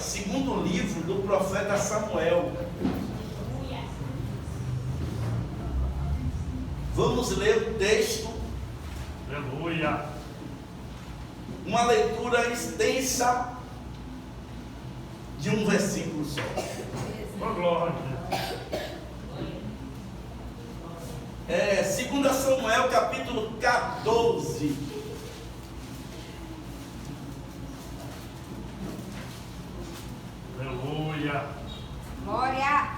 segundo livro do profeta Samuel. Vamos ler o texto. Aleluia. Uma leitura extensa de um versículo só. Oh, glória. 2 Samuel capítulo 14. Aleluia. Glória.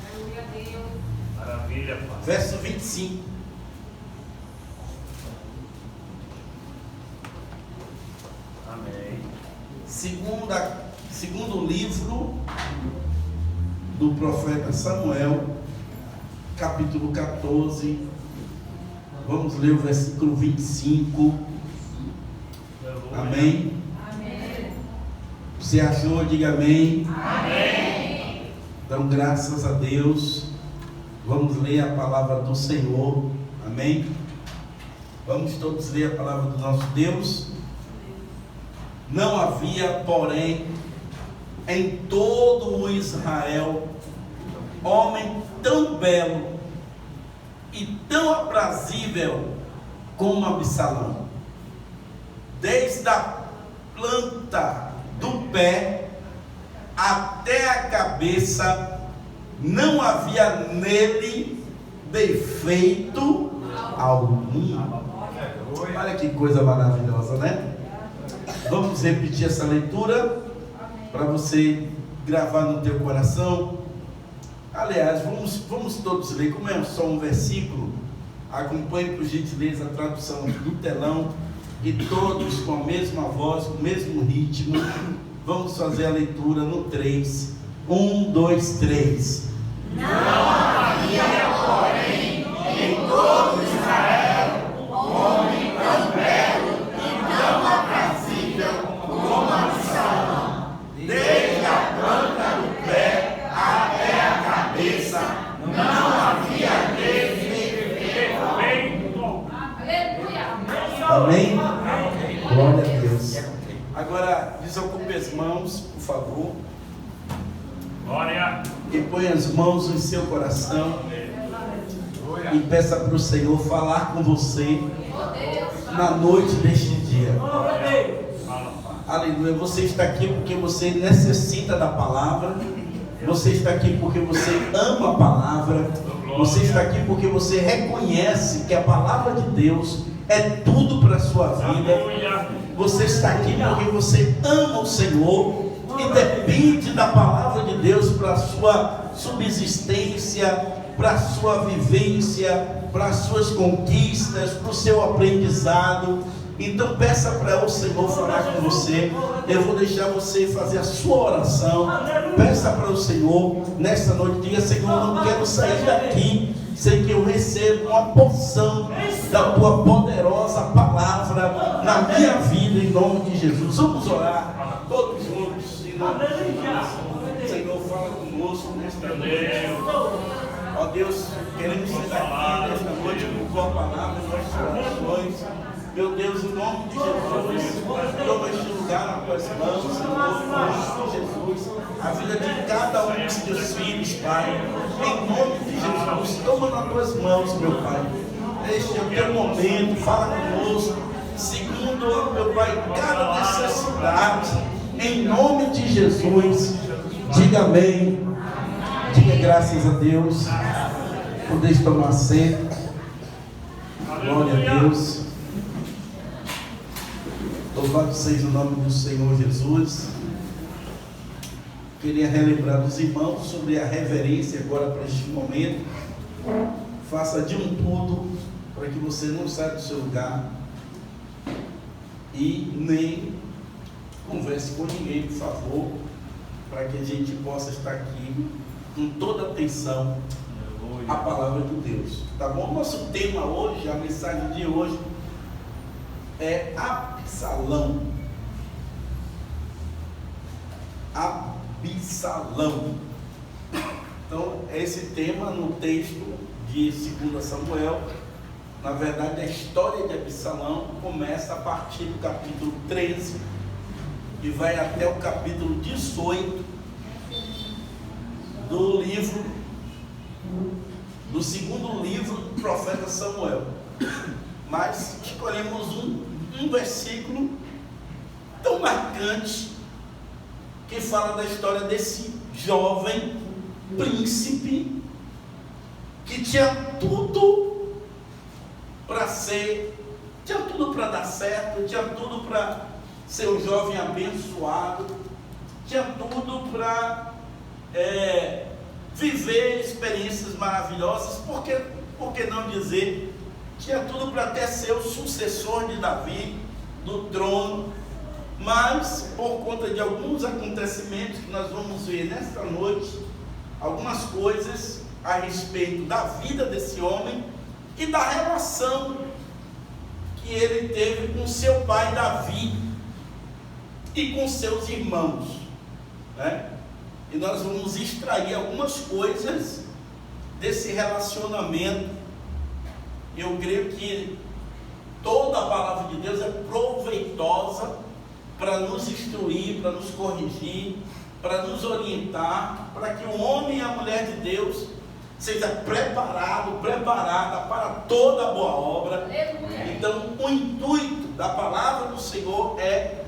Aleluia a Deus. Maravilha, Pai. Verso 25. Amém. Segundo livro do profeta Samuel, capítulo 14. Vamos ler o versículo 25. Aleluia. Amém? Amém. Você achou? Diga amém. Amém. Então, graças a Deus, vamos ler a palavra do Senhor. Amém? Vamos todos ler a palavra do nosso Deus. Não havia, porém, em todo o Israel, homem tão belo e tão aprazível como Absalão. Desde a planta do pé até a cabeça, não havia nele defeito algum. Olha que coisa maravilhosa, né? Vamos repetir essa leitura para você gravar no teu coração. Aliás, vamos todos ler. Como é só um versículo, acompanhe por gentileza a tradução do telão, e todos com a mesma voz, com o mesmo ritmo. Vamos fazer a leitura no 3. 1, 2, 3. Não havia, porém, em todo Israel, homem tão belo e tão aprazível como Absalão. Desde a planta do pé até a cabeça, não havia nele defeito. Aleluia. Amém? Glória a Deus. Agora, desocupe as mãos, por favor, Glória. e põe as mãos em seu coração e peça para o Senhor falar com você na noite deste dia. Fala, Pai. Aleluia. Você está aqui porque você necessita da palavra. Você está aqui porque você ama a palavra. Você está aqui porque você reconhece que a palavra de Deus é tudo para a sua vida. Aleluia. Você está aqui porque você ama o Senhor e depende da palavra de Deus para a sua subsistência, para a sua vivência, para as suas conquistas, para o seu aprendizado. Então peça para o Senhor falar com você. Eu vou deixar você fazer a sua oração. Peça para o Senhor nesta noite. Diga: Senhor, eu não quero sair daqui sem que eu receba uma porção da tua poderosa palavra na minha vida, em nome de Jesus. Vamos orar todos juntos em nome de Jesus. Senhor, fala conosco nesta noite. Ó Deus, queremos ser daqui nesta noite com tua palavra em nossos corações. Meu Deus, em nome de Jesus, toma este lugar nas tuas mãos, Senhor, em nome de Jesus, a vida de cada um dos teus filhos, Pai, em nome de Jesus, toma nas tuas mãos, meu Pai. Este é o teu momento, fala conosco, segundo, meu Pai, cada necessidade, em nome de Jesus. Diga amém, diga graças a Deus. Podeis tomar assento. Glória a Deus. Louvado seja o nome do Senhor Jesus. Queria relembrar os irmãos sobre a reverência agora para este momento. Faça de um tudo para que você não saia do seu lugar e nem converse com ninguém, por favor, para que a gente possa estar aqui com toda a atenção à palavra de Deus. Tá bom? Nosso tema hoje, a mensagem de hoje é Absalão. Absalão. Então, esse tema no texto de 2 Samuel, na verdade, a história de Absalão começa a partir do capítulo 13 e vai até o capítulo 18 do livro, do segundo livro do profeta Samuel. Mas escolhemos um versículo tão marcante que fala da história desse jovem príncipe que tinha tudo para ser, tinha tudo para dar certo, tinha tudo para ser um jovem abençoado, tinha tudo para viver experiências maravilhosas, por que não dizer, tinha tudo para até ser o sucessor de Davi, do trono, mas por conta de alguns acontecimentos que nós vamos ver nesta noite, algumas coisas a respeito da vida desse homem e da relação que ele teve com seu pai Davi e com seus irmãos, né? E nós vamos extrair algumas coisas desse relacionamento. Eu creio que toda a palavra de Deus é proveitosa para nos instruir, para nos corrigir, para nos orientar, para que o homem e a mulher de Deus seja preparada para toda boa obra. Aleluia. Então, o intuito da palavra do Senhor é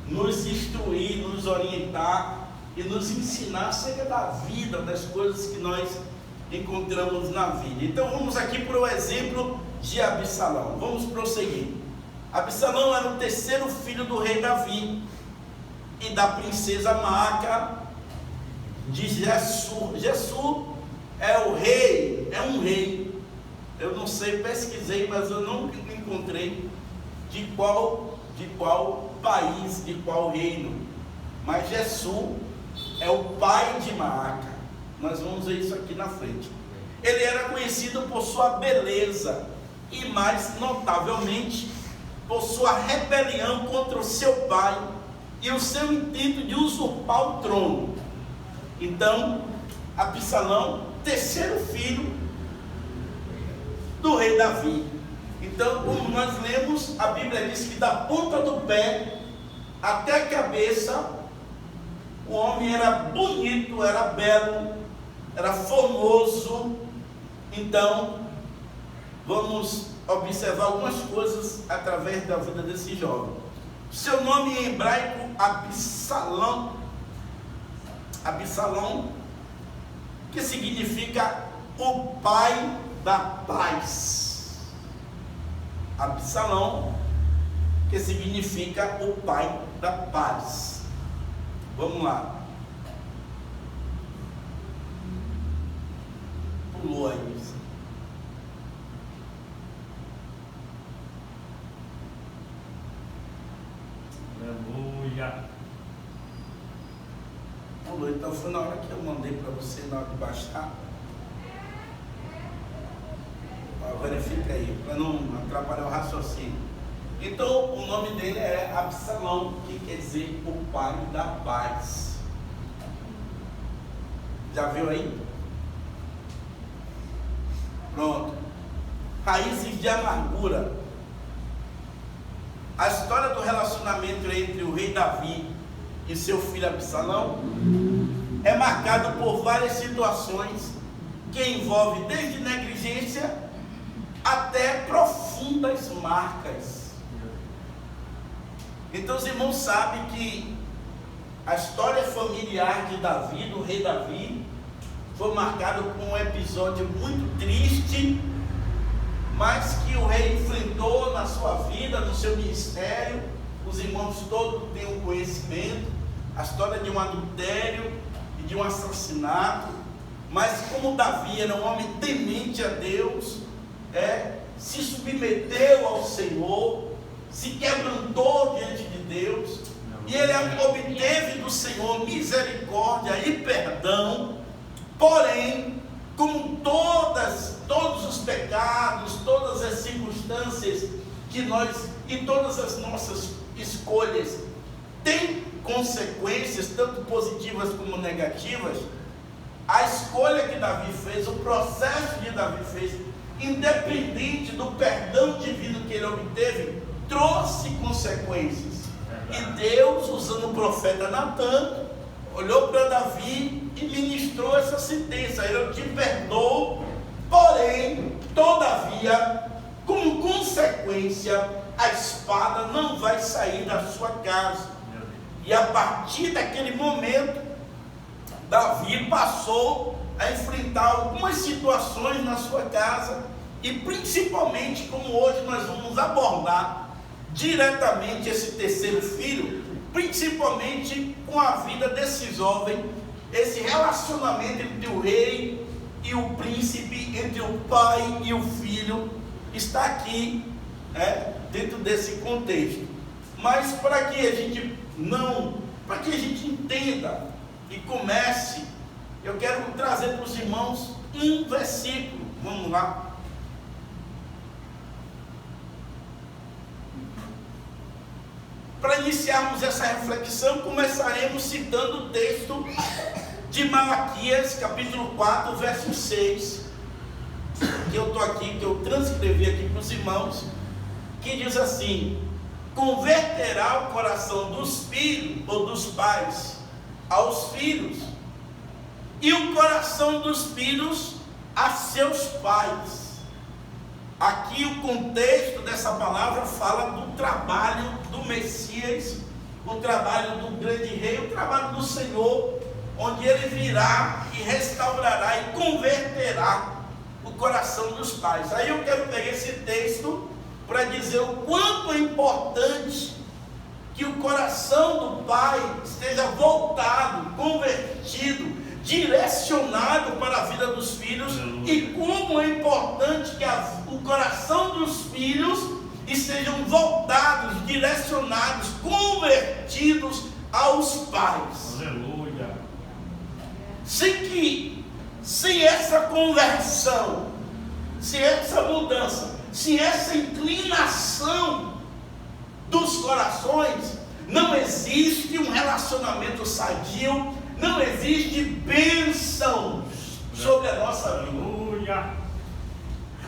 nos instruir, nos orientar e nos ensinar acerca da vida, das coisas que nós encontramos na vida. Então vamos aqui para o exemplo de Absalão. Vamos prosseguir. Absalão era o terceiro filho do rei Davi e da princesa Maaca de Gesur. Gesur é o rei, é um rei. Eu não sei, pesquisei, mas eu não encontrei de qual país, de qual reino. Mas Gesur é o pai de Maaca. Nós vamos ver isso aqui na frente. Ele era conhecido por sua beleza e, mais notavelmente, por sua rebelião contra o seu pai e o seu intento de usurpar o trono. Então, Absalão, terceiro filho do rei Davi. Então, como nós lemos, a Bíblia diz que da ponta do pé até a cabeça, o homem era bonito, era belo, era formoso. Então, vamos observar algumas coisas através da vida desse jovem. Seu nome em hebraico, Absalão. Absalão, que significa o pai da paz. Absalão, que significa o pai da paz. Vamos lá. Pulou aí. Aleluia. Pulou, então foi na hora que eu mandei para você, na hora de baixar. Verifica aí, para não atrapalhar o raciocínio. Então, o nome dele é Absalão, que quer dizer o pai da paz. Já viu aí? Pronto. Raízes de amargura. A história do relacionamento entre o rei Davi e seu filho Absalão é marcada por várias situações que envolvem desde negligência até profundas marcas. Então os irmãos sabem que a história familiar de Davi, do rei Davi, foi marcada por um episódio muito triste, mas que o rei enfrentou na sua vida, no seu ministério. Os irmãos todos têm um conhecimento, a história de um adultério e de um assassinato. Mas como Davi era um homem temente a Deus, se submeteu ao Senhor, se quebrantou diante de Deus, e ele obteve do Senhor misericórdia e perdão. Porém, como todos os pecados, todas as circunstâncias que nós e todas as nossas escolhas têm consequências, tanto positivas como negativas, a escolha que Davi fez, o processo que Davi fez, independente do perdão divino que ele obteve, trouxe consequências. E Deus, usando o profeta Natan, olhou para Davi e ministrou essa sentença: eu te perdoo, porém, todavia, como consequência, a espada não vai sair da sua casa. E a partir daquele momento, Davi passou a enfrentar algumas situações na sua casa, e principalmente, como hoje nós vamos abordar diretamente esse terceiro filho, principalmente com a vida desse jovem, esse relacionamento entre o rei e o príncipe, entre o pai e o filho, está aqui, dentro desse contexto. Mas para que a gente entenda e comece, eu quero trazer para os irmãos um versículo. Vamos lá. Para iniciarmos essa reflexão, começaremos citando o texto de Malaquias, capítulo 4, verso 6, que eu transcrevi aqui para os irmãos, que diz assim: converterá o coração dos filhos ou dos pais aos filhos, e o coração dos filhos a seus pais. Aqui o contexto dessa palavra fala do trabalho do Messias, o trabalho do grande rei, o trabalho do Senhor, onde ele virá e restaurará e converterá o coração dos pais. Aí eu quero pegar esse texto para dizer o quanto é importante que o coração do pai esteja voltado, convertido, direcionado para a vida dos filhos, e como é importante que o coração dos filhos estejam voltados, direcionados, convertidos aos pais. Aleluia. Sem essa conversão, sem essa mudança, sem essa inclinação dos corações, não existe um relacionamento sadio, não existe bênçãos sobre a nossa vida. Aleluia.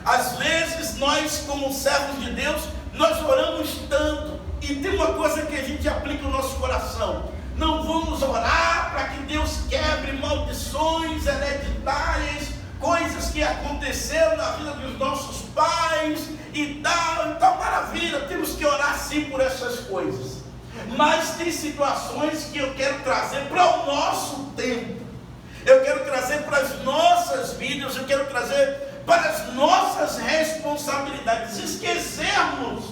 Às vezes nós, como servos de Deus, nós oramos tanto, e tem uma coisa que a gente aplica no nosso coração: não vamos orar para que Deus quebre maldições hereditárias, coisas que aconteceram na vida dos nossos pais e tal. Então, maravilha, temos que orar sim por essas coisas. Mas tem situações que eu quero trazer para o nosso tempo, eu quero trazer para as nossas vidas, eu quero trazer para as nossas responsabilidades. Esquecermos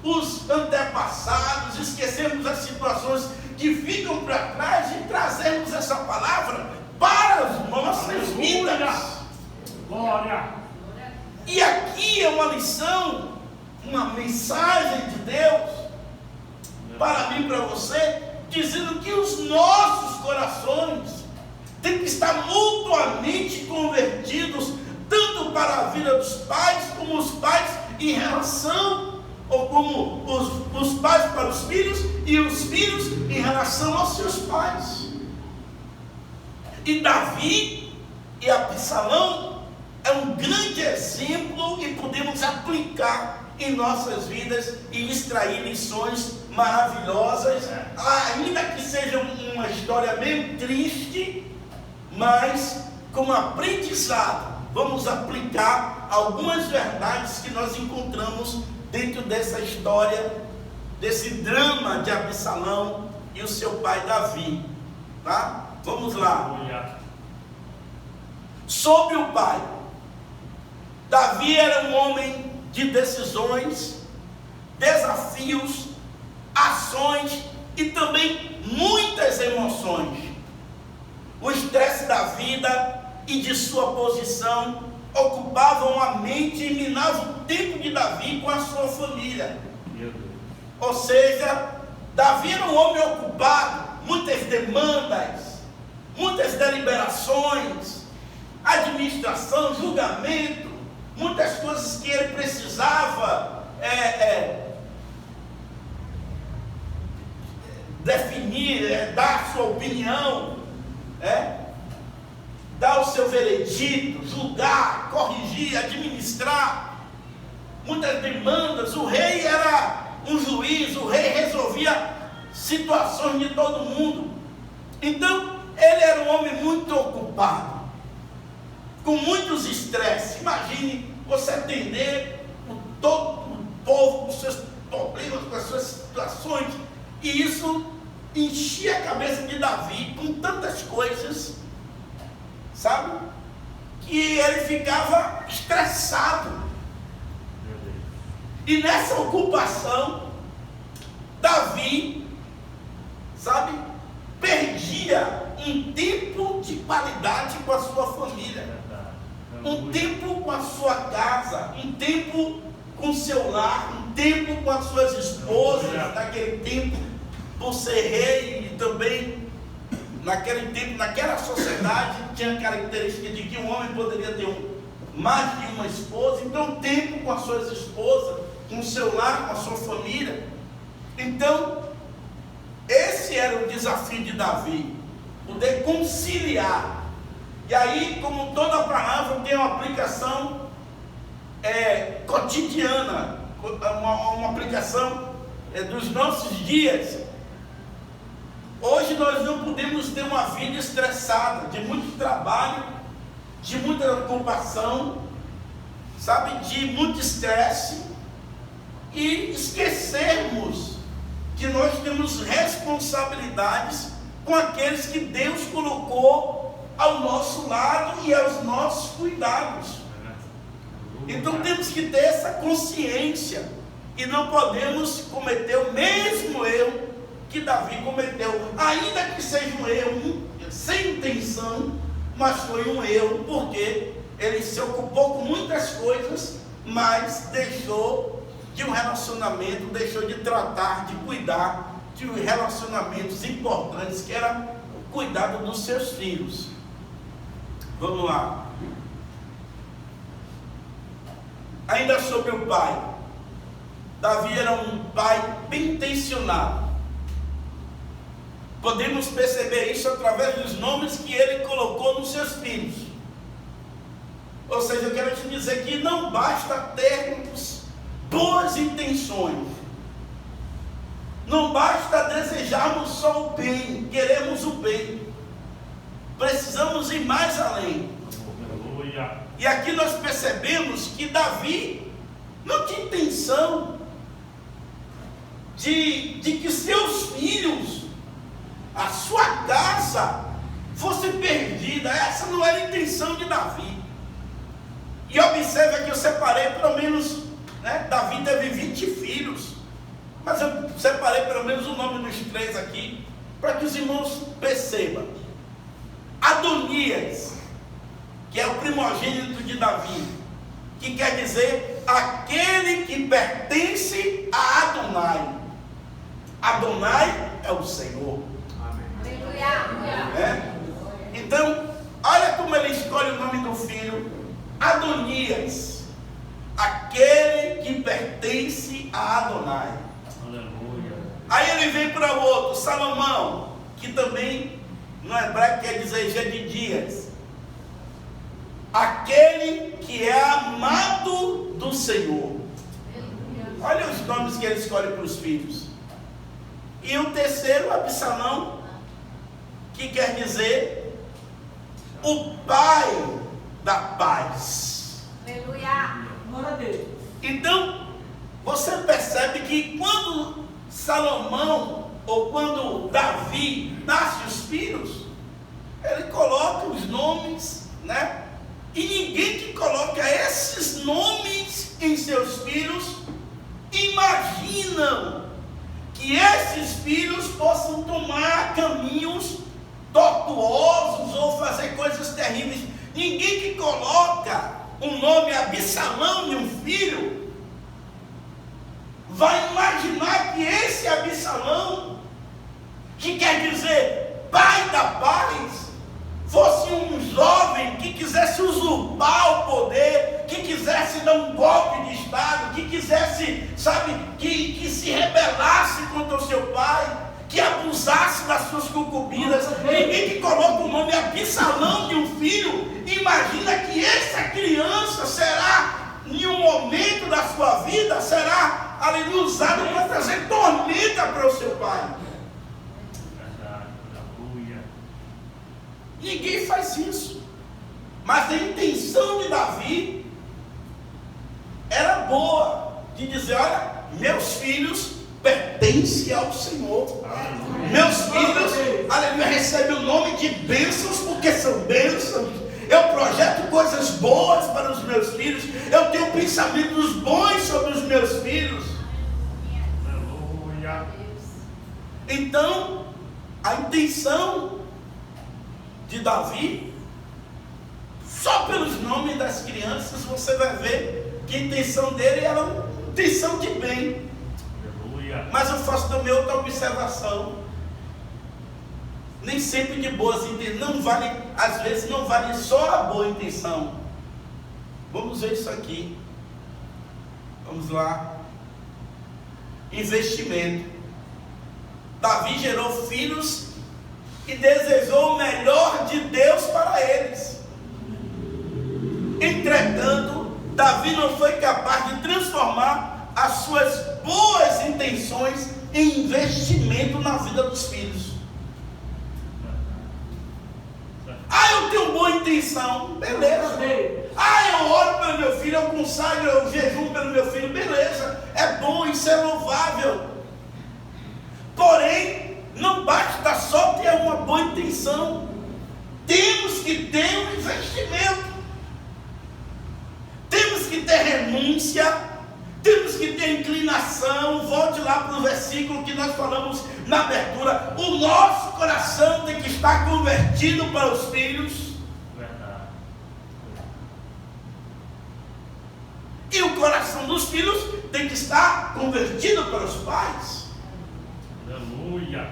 os antepassados, esquecermos as situações que ficam para trás e trazermos essa palavra para as nossas vidas. Glória. E aqui é uma lição, uma mensagem de Deus para mim e para você, dizendo que os nossos corações têm que estar mutuamente convertidos, tanto para a vida dos pais, como os pais em relação, ou como os pais para os filhos, e os filhos em relação aos seus pais. E Davi e Absalão é um grande exemplo, e podemos aplicar em nossas vidas e extrair lições maravilhosas, ainda que seja uma história meio triste, mas como aprendizado, vamos aplicar algumas verdades que nós encontramos dentro dessa história, desse drama de Absalão e o seu pai Davi, tá? Vamos lá. Sobre o pai, Davi era um homem de decisões, desafios, ações e também muitas emoções. O estresse da vida e de sua posição ocupavam a mente e minavam o tempo de Davi com a sua família. Ou seja, Davi era um homem ocupado, muitas demandas, muitas deliberações, administração, julgamento, muitas coisas que ele precisava definir, dar sua opinião, dar o seu veredito, julgar, corrigir, administrar, muitas demandas. O rei era um juiz, o rei resolvia situações de todo mundo. Então, ele era um homem muito ocupado, com muitos estresses. Imagine você atender todo o povo com seus problemas, com as suas situações, e isso enchia a cabeça de Davi com tantas coisas, sabe? Que ele ficava estressado. E nessa ocupação, Davi, sabe, perdia um tempo de qualidade com a sua família, um tempo com a sua casa, um tempo com o seu lar, um tempo com as suas esposas. Naquele tempo, por ser rei, e também naquele tempo, naquela sociedade, tinha a característica de que um homem poderia ter mais de uma esposa. Então, tempo com as suas esposas, com o seu lar, com a sua família. Então, esse era o desafio de Davi, poder conciliar. E aí, como toda palavra tem uma aplicação cotidiana, uma aplicação dos nossos dias. Hoje nós não podemos ter uma vida estressada, de muito trabalho, de muita ocupação, sabe, de muito estresse, e esquecermos que nós temos responsabilidades com aqueles que Deus colocou ao nosso lado e aos nossos cuidados. Então temos que ter essa consciência e não podemos cometer o mesmo erro que Davi cometeu, ainda que seja um erro sem intenção, mas foi um erro porque ele se ocupou com muitas coisas, mas deixou de um relacionamento, deixou de tratar, de cuidar de relacionamentos importantes, que era o cuidado dos seus filhos. Vamos lá. Ainda sobre o pai. Davi era um pai bem intencionado. Podemos perceber isso através dos nomes que ele colocou nos seus filhos. Ou seja, eu quero te dizer que não basta termos boas intenções. Não basta desejarmos só o bem, queremos o bem. Precisamos ir mais além. E aqui nós percebemos que Davi não tinha intenção de que seus filhos, a sua casa, fosse perdida. Essa não era a intenção de Davi. E observa que eu separei pelo menos, Davi teve 20 filhos, mas eu separei pelo menos o nome dos 3 aqui, para que os irmãos percebam. Adonias, que é o primogênito de Davi, que quer dizer aquele que pertence a Adonai. Adonai é o Senhor. Então, olha como ele escolhe o nome do filho: Adonias, aquele que pertence a Adonai. Aleluia. Aí ele vem para o outro, Salomão, que também no hebraico quer dizer Jedidias, aquele que é amado do Senhor. Olha os nomes que ele escolhe para os filhos. E o terceiro, Absalão, que quer dizer o pai da paz. Aleluia. Então, você percebe que quando Salomão, ou quando Davi nasce os filhos, ele coloca os nomes, E ninguém que coloca esses nomes em seus filhos imaginam que esses filhos possam tomar caminhos tortuosos ou fazer coisas terríveis. Ninguém que coloca o nome Absalão em um filho vai imaginar que esse Absalão, que quer dizer pai da paz, fosse um jovem que quisesse usurpar o poder, que quisesse dar um golpe de estado, que quisesse, que se rebelasse contra o seu pai, que abusasse das suas concubinas. Ninguém que coloca o nome Absalão de um filho imagina que essa criança será, em um momento da sua vida, será usado para trazer tormenta para o seu pai. Ninguém faz isso. Mas a intenção de Davi era boa, de dizer: olha, meus filhos pertencem ao Senhor. Meus filhos, aleluia, recebem o nome de bênçãos, porque são bênçãos. Eu projeto coisas boas para os meus filhos. Eu tenho pensamentos bons sobre os meus filhos. Aleluia. Então, a intenção de Davi, só pelos nomes das crianças, você vai ver que a intenção dele era uma intenção de bem. Aleluia. Mas eu faço também outra observação. Nem sempre de boas intenções, não vale, às vezes não vale só a boa intenção. Vamos ver isso aqui. Vamos lá. Investimento. Davi gerou filhos e desejou o melhor de Deus para eles. Entretanto, Davi não foi capaz de transformar as suas boas intenções em investimento na vida dos filhos. Eu tenho boa intenção, beleza. Eu oro pelo meu filho, eu consagro, eu jejum pelo meu filho, beleza. É bom, isso é louvável. Porém, não basta só ter uma boa intenção. Temos que ter um investimento. Temos que ter renúncia. Temos que ter inclinação. Volte lá para o versículo que nós falamos na abertura. O nosso coração tem que estar convertido para os filhos. Verdade. E o coração dos filhos tem que estar convertido para os pais. Aleluia.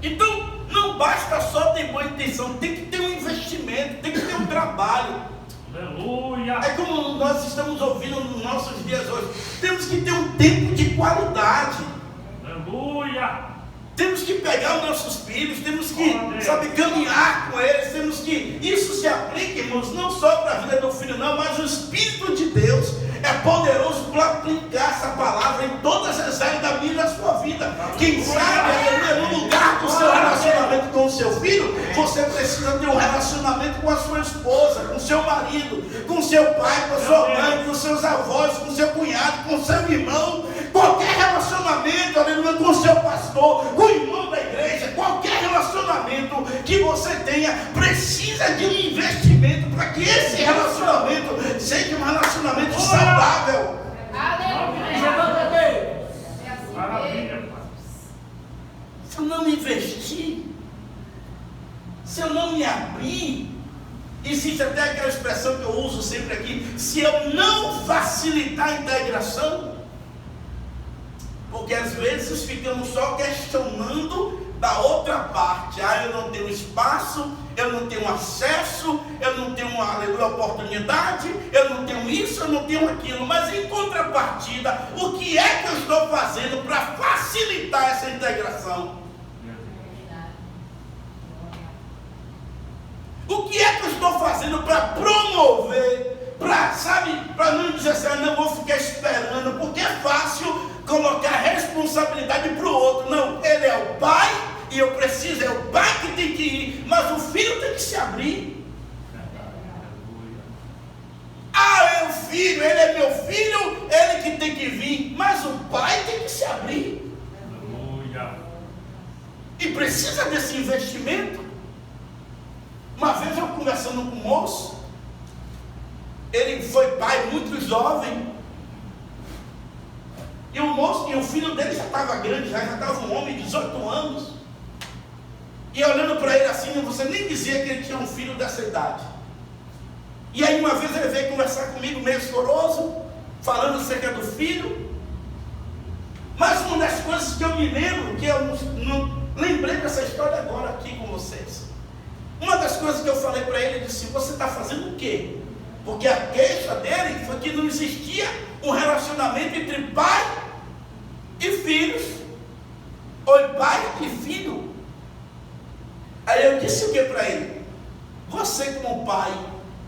Então, não basta só ter boa intenção, tem que ter um investimento, tem que ter um trabalho. Aleluia. É como nós estamos ouvindo nos nossos dias hoje. Temos que ter um tempo de qualidade. Aleluia. Temos que pegar os nossos filhos, temos que, caminhar com eles, temos que, isso se aplica, irmãos, não só para a vida do filho não, mas o Espírito de Deus é poderoso para aplicar essa palavra em todas as áreas da minha e da sua vida. Quem sabe, no lugar do seu relacionamento com o seu filho, você precisa ter um relacionamento com a sua esposa, com o seu marido, com o seu pai, com a sua mãe, com os seus avós, com o seu cunhado, com o seu irmão. Qualquer relacionamento, aleluia, com o seu pastor, com o irmão da igreja, qualquer relacionamento que você tenha, precisa de um investimento para que esse relacionamento seja um relacionamento saudável. Maravilha, Pai. Se eu não investir, se eu não me abrir, existe até aquela expressão que eu uso sempre aqui: se eu não facilitar a integração. Porque às vezes ficamos só questionando da outra parte. Eu não tenho espaço, eu não tenho acesso, eu não tenho uma oportunidade, eu não tenho isso, eu não tenho aquilo. Mas em contrapartida, o que é que eu estou fazendo para facilitar essa integração? O que é que eu estou fazendo para promover, para não dizer assim: não vou ficar esperando, porque é fácil colocar responsabilidade para o outro. Não, ele é o pai e eu preciso, é o pai que tem que ir, mas o filho tem que se abrir. É o filho, ele é meu filho, ele que tem que vir, mas o pai tem que se abrir. E precisa desse investimento. Uma vez eu conversando com um moço, ele foi pai muito jovem. E o filho dele já estava grande, já estava um homem de 18 anos. E olhando para ele assim, você nem dizia que ele tinha um filho dessa idade. E aí uma vez ele veio conversar comigo meio choroso, falando acerca do filho. Mas uma das coisas que eu me lembro, que eu não lembrei dessa história agora aqui com vocês. Uma das coisas que eu falei para ele, eu disse: você está fazendo o quê? Porque a queixa dele foi que não existia um relacionamento entre pai e filhos, ou pai e filho. Aí eu disse o que para ele? Você como pai.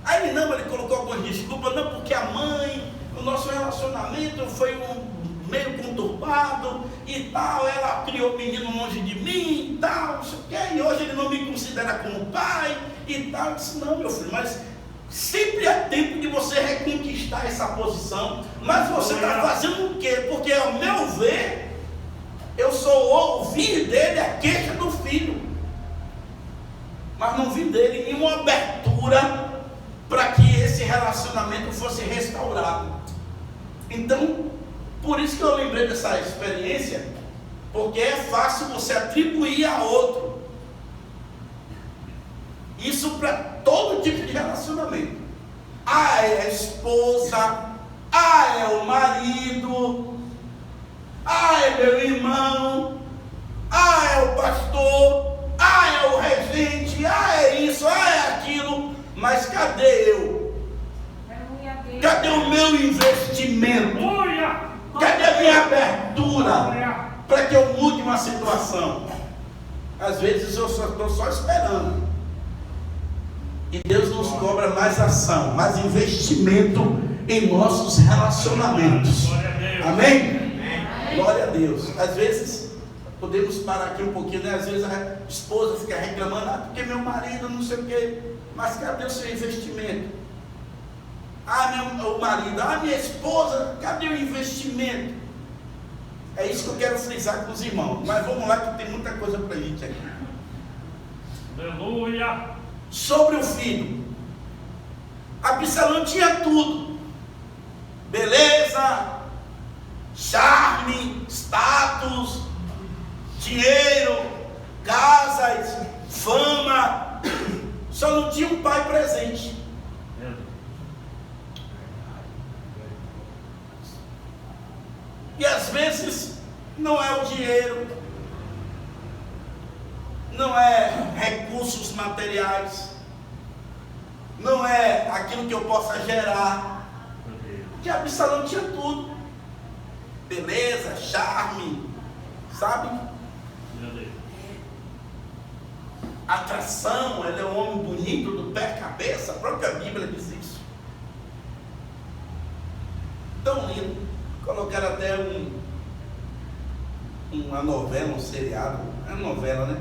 Aí ele colocou algumas desculpas. Não, porque a mãe, o nosso relacionamento foi meio conturbado. conturbado e tal, ela criou o menino longe de mim e tal, não sei o quê, e hoje ele não me considera como pai e tal. Eu disse, não, meu filho, mas sempre é tempo de você reconquistar essa posição. Mas você está fazendo o quê? Porque ao meu ver, eu só ouvi dele a queixa do filho, mas não vi dele nenhuma abertura para que esse relacionamento fosse restaurado. Então, por isso que eu lembrei dessa experiência, porque é fácil você atribuir a outro. Isso para todo tipo de relacionamento. Ah, é a esposa, ah, é o marido, ah, é meu irmão, ah, é o pastor, ah, é o regente, ah, é isso, ah, é aquilo. Mas cadê eu? Cadê o meu investimento? Cadê a minha abertura para que eu mude uma situação? Às vezes eu estou só esperando. E Deus nos cobra mais ação, mais investimento em nossos relacionamentos. Amém? Glória a Deus. Às vezes podemos parar aqui um pouquinho, né? Às vezes a esposa fica reclamando, ah, porque meu marido não sei o quê. Mas cadê o seu investimento? Ah, o marido, ah, minha esposa, cadê o investimento? É isso que eu quero frisar com os irmãos. Mas vamos lá que tem muita coisa para a gente aqui. Aleluia! Sobre o filho, Absalão tinha tudo: beleza, charme, status, dinheiro, casas, fama. Só não tinha um pai presente. E às vezes não é o dinheiro, não é recursos materiais, não é aquilo que eu possa gerar. Porque Absalão tinha tudo: beleza, charme, sabe? Atração, ele é um homem bonito do pé à cabeça, a própria Bíblia diz isso. Tão lindo. Colocaram até uma novela, um seriado, é uma novela, né?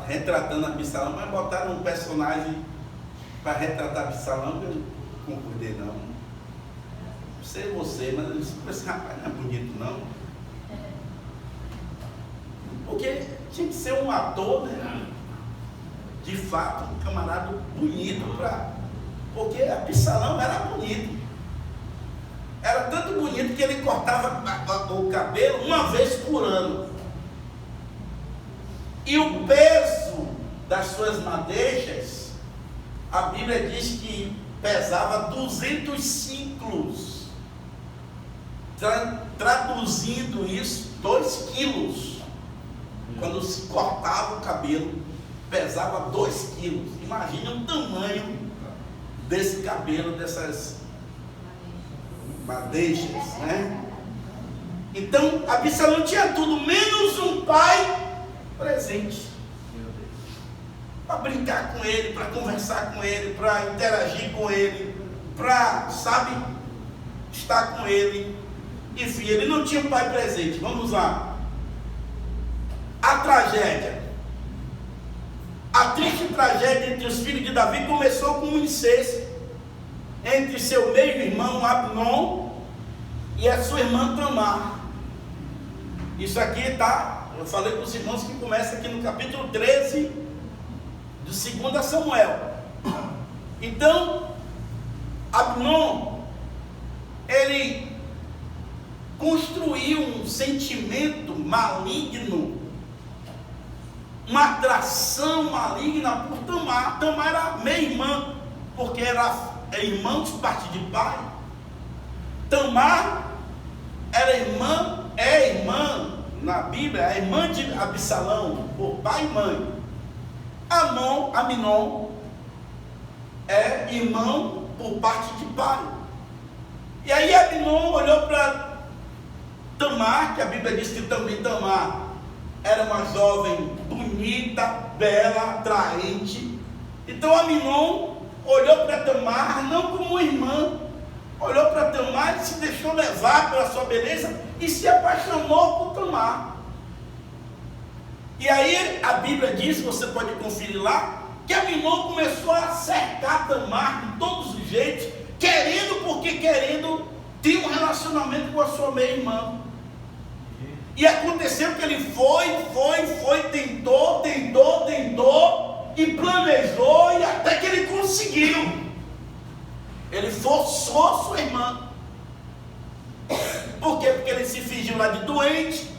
Retratando Absalão, mas botaram um personagem para retratar Absalão, eu não concordei não. Não sei você, mas esse rapaz não é bonito não. Porque tinha que ser um ator, né? De fato, um camarada bonito porque Absalão era bonito. Era tanto bonito que ele cortava o cabelo uma vez por ano. E o peso das suas madeixas, a Bíblia diz que pesava 200 ciclos. Traduzindo isso, 2 quilos. Quando se cortava o cabelo, pesava 2 quilos. Imagina o tamanho desse cabelo, dessas madeixas, né? Então, Absalão tinha tudo, menos um pai presente. Para brincar com ele, para conversar com ele, para interagir com ele, para, sabe, estar com ele. Enfim, ele não tinha um pai presente. Vamos lá. A tragédia. A triste tragédia entre os filhos de Davi começou com um incesto entre seu meio-irmão Abnom e a sua irmã Tamar. Isso aqui tá, eu falei para os irmãos que começa aqui no capítulo 13 de 2 Samuel. Então, Abnom, ele construiu um sentimento maligno, uma atração maligna por Tamar. Tamar era meia-irmã, porque era irmãos de parte de pai. Tamar era irmã na Bíblia, a irmã de Absalão, por pai e mãe. Aminon é irmão por parte de pai. E aí Aminon olhou para Tamar, que a Bíblia diz que também Tamar era uma jovem bonita, bela, atraente. Então Aminon olhou para Tamar não como irmã, olhou para Tamar e se deixou levar pela sua beleza e se apaixonou por Tamar. E aí a Bíblia diz, você pode conferir lá, que Aminon começou a cercar Tamar de todos os jeitos, querendo ter um relacionamento com a sua meia-irmã. E aconteceu que ele foi, tentou e planejou, e até que ele conseguiu. Ele forçou sua irmã. Por quê? Porque ele se fingiu lá de doente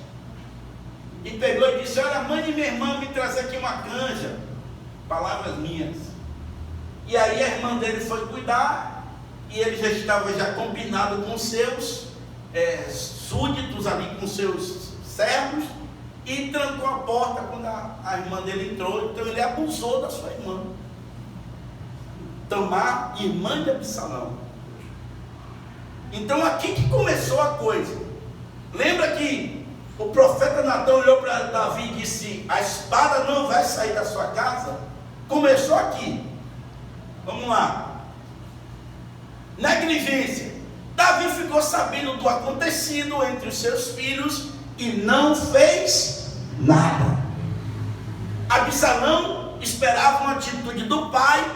e pegou e disse: olha, mãe de minha irmã me traz aqui uma canja. Palavras minhas. E aí a irmã dele foi cuidar, e ele já estava combinado com seus súditos ali, com seus servos, e trancou a porta quando a irmã dele entrou. Então ele abusou da sua irmã Tamar, irmã de Absalão. Então aqui que começou a coisa. Lembra que o profeta Natan olhou para Davi e disse: a espada não vai sair da sua casa? Começou aqui. Vamos lá. Negligência. Davi ficou sabendo do acontecido entre os seus filhos e não fez nada. Absalão esperava uma atitude do pai,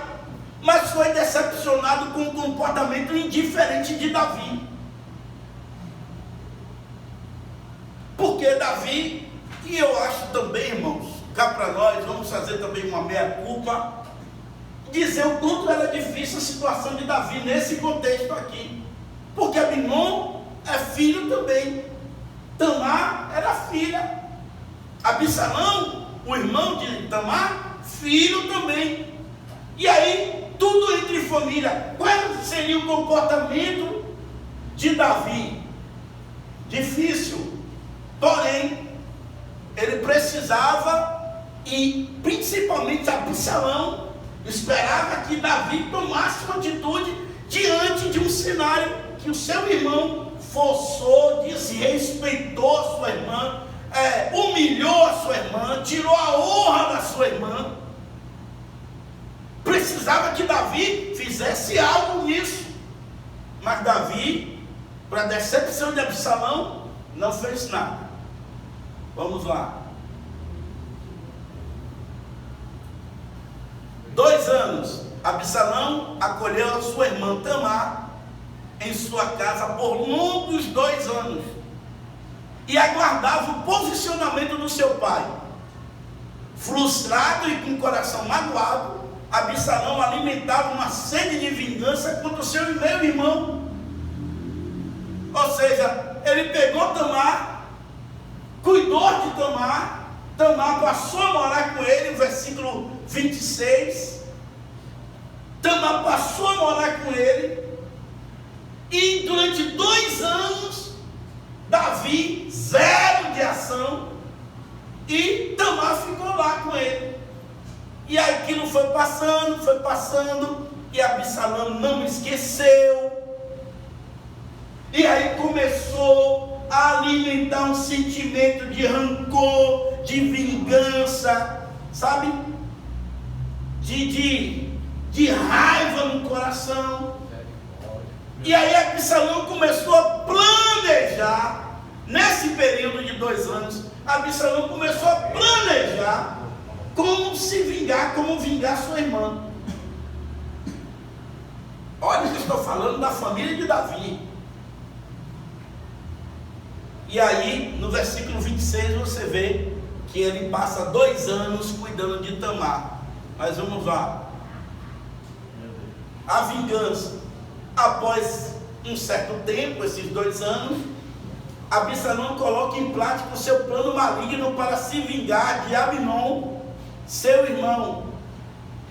mas foi decepcionado com o comportamento indiferente de Davi. Porque Davi, e eu acho também, irmãos, cá para nós, vamos fazer também uma meia-culpa, dizer o quanto era difícil a situação de Davi nesse contexto aqui. Porque Aminon é filho também, Tamar era filha, Absalão, o irmão de Tamar, filho também. E aí, tudo entre família. Qual seria o comportamento de Davi? Difícil. Porém, ele precisava, e principalmente Absalão esperava que Davi tomasse uma atitude diante de um cenário que o seu irmão forçou, desrespeitou a sua irmã, humilhou a sua irmã, tirou a honra da sua irmã. Precisava que Davi fizesse algo nisso. Mas Davi, para a decepção de Absalão, não fez nada. Vamos lá. 2 anos, Absalão acolheu a sua irmã Tamar em sua casa por longos 2 anos e aguardava o posicionamento do seu pai. Frustrado e com o coração magoado, Absalão alimentava uma sede de vingança contra o seu meio-irmão. Ou seja, ele pegou Tamar, cuidou de Tamar, Tamar passou a morar com ele, versículo 26. Tamar passou a morar com ele, e durante 2 anos, Davi, 0 de ação, e Tamar ficou lá com ele. E aquilo foi passando, e Absalão não esqueceu. E aí começou a alimentar um sentimento de rancor, de vingança, sabe? De raiva no coração. E aí Absalão começou a planejar, nesse período de 2 anos, Absalão começou a planejar como se vingar, como vingar sua irmã. Olha, eu estou falando da família de Davi. E aí, no versículo 26, você vê que ele passa 2 anos cuidando de Tamar. Mas vamos lá. A vingança. Após um certo tempo, esses 2 anos, Absalão coloca em prática o seu plano maligno para se vingar de Aminon, seu irmão,